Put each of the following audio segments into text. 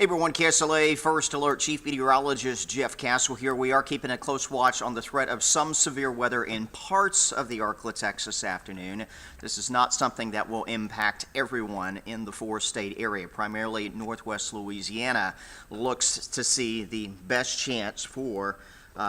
Everyone, KSLA First Alert Chief Meteorologist Jeff Castle here. We are keeping a close watch on the threat of some severe weather in parts of the Arklatex this afternoon. This is not something that will impact everyone in the four-state area. Primarily northwest Louisiana looks to see the best chance for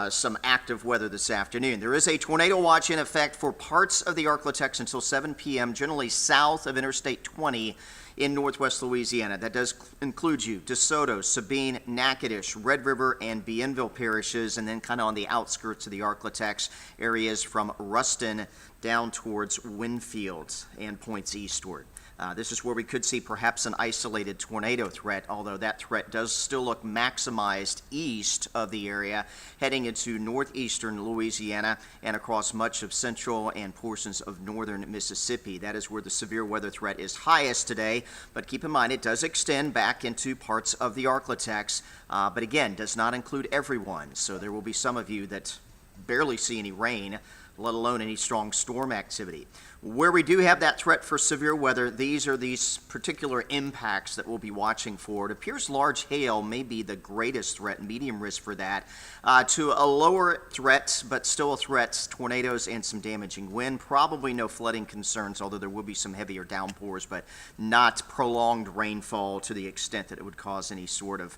some active weather this afternoon. There is a tornado watch in effect for parts of the Arklatex until 7 p.m., generally south of Interstate 20 in northwest Louisiana. That does include you, DeSoto, Sabine, Natchitoches, Red River, and Bienville parishes, and then kind of on the outskirts of the Arklatex areas from Ruston down towards Winfield and points eastward. This is where we could see perhaps an isolated tornado threat, although that threat does still look maximized east of the area, heading into northeastern Louisiana and across much of central and portions of northern Mississippi. That is where the severe weather threat is highest today, but keep in mind it does extend back into parts of the Arklatex, but again, does not include everyone. So there will be some of you that barely see any rain, let alone any strong storm activity. Where we do have that threat for severe weather, these are these particular impacts that we'll be watching for. It appears large hail may be the greatest threat, medium risk for that. To a lower threat, but still a threat, tornadoes and some damaging wind. Probably no flooding concerns, although there will be some heavier downpours, but not prolonged rainfall to the extent that it would cause any sort of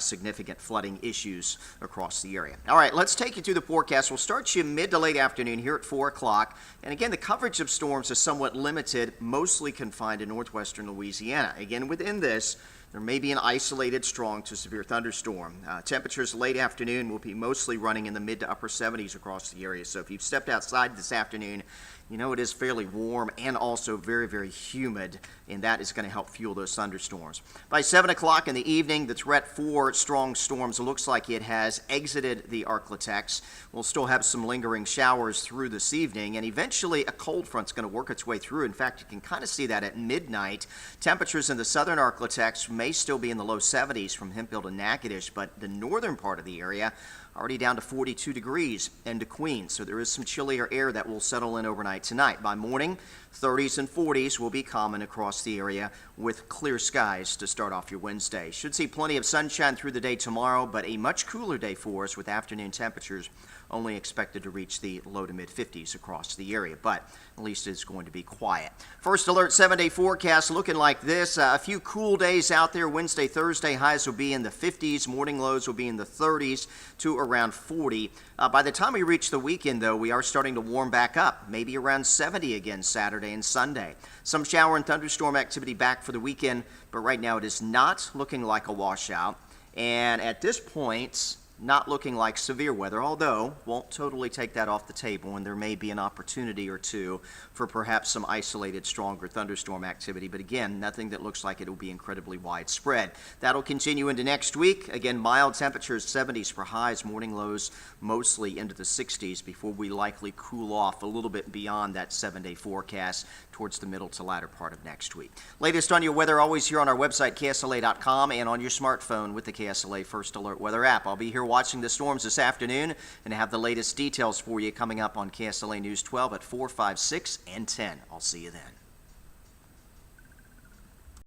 significant flooding issues across the area. All right, let's take you through the forecast. We'll start you mid to late afternoon here at 4 o'clock. And again, the coverage of storms is somewhat limited, mostly confined to northwestern Louisiana. Again, within this, there may be an isolated strong to severe thunderstorm. Temperatures late afternoon will be mostly running in the mid to upper 70s across the area. So if you've stepped outside this afternoon, you know it is fairly warm and also very, very humid, and that is going to help fuel those thunderstorms. By 7 o'clock in the evening, the threat for strong storms looks like it has exited the Arklatex. We'll still have some lingering showers through this evening, and eventually a cold front's going to work its way through. In fact, you can kind of see that at midnight. Temperatures in the southern Arklatex may still be in the low 70s from Hemphill to Natchitoches, but the northern part of the area already down to 42 degrees into Queens. So there is some chillier air that will settle in overnight tonight. By morning, 30s and 40s will be common across the area with clear skies to start off your Wednesday. Should see plenty of sunshine through the day tomorrow, but a much cooler day for us with afternoon temperatures only expected to reach the low to mid 50s across the area, but at least it's going to be quiet. First Alert 7-day forecast looking like this. A few cool days out there. Wednesday, Thursday, highs will be in the 50s. Morning lows will be in the 30s to around 40. By the time we reach the weekend, though, we are starting to warm back up, maybe around 70 again Saturday and Sunday. Some shower and thunderstorm activity back for the weekend, but right now it is not looking like a washout. And at this point, not looking like severe weather, although won't totally take that off the table, and there may be an opportunity or two for perhaps some isolated stronger thunderstorm activity. But again, nothing that looks like it will be incredibly widespread. That'll continue into next week. Again, mild temperatures, 70s for highs, morning lows mostly into the 60s before we likely cool off a little bit beyond that 7-day forecast towards the middle to latter part of next week. Latest on your weather always here on our website, KSLA.com, and on your smartphone with the KSLA First Alert Weather app. I'll be here watching the storms this afternoon and have the latest details for you coming up on KSLA News 12 at 4, 5, 6, and 10. I'll see you then.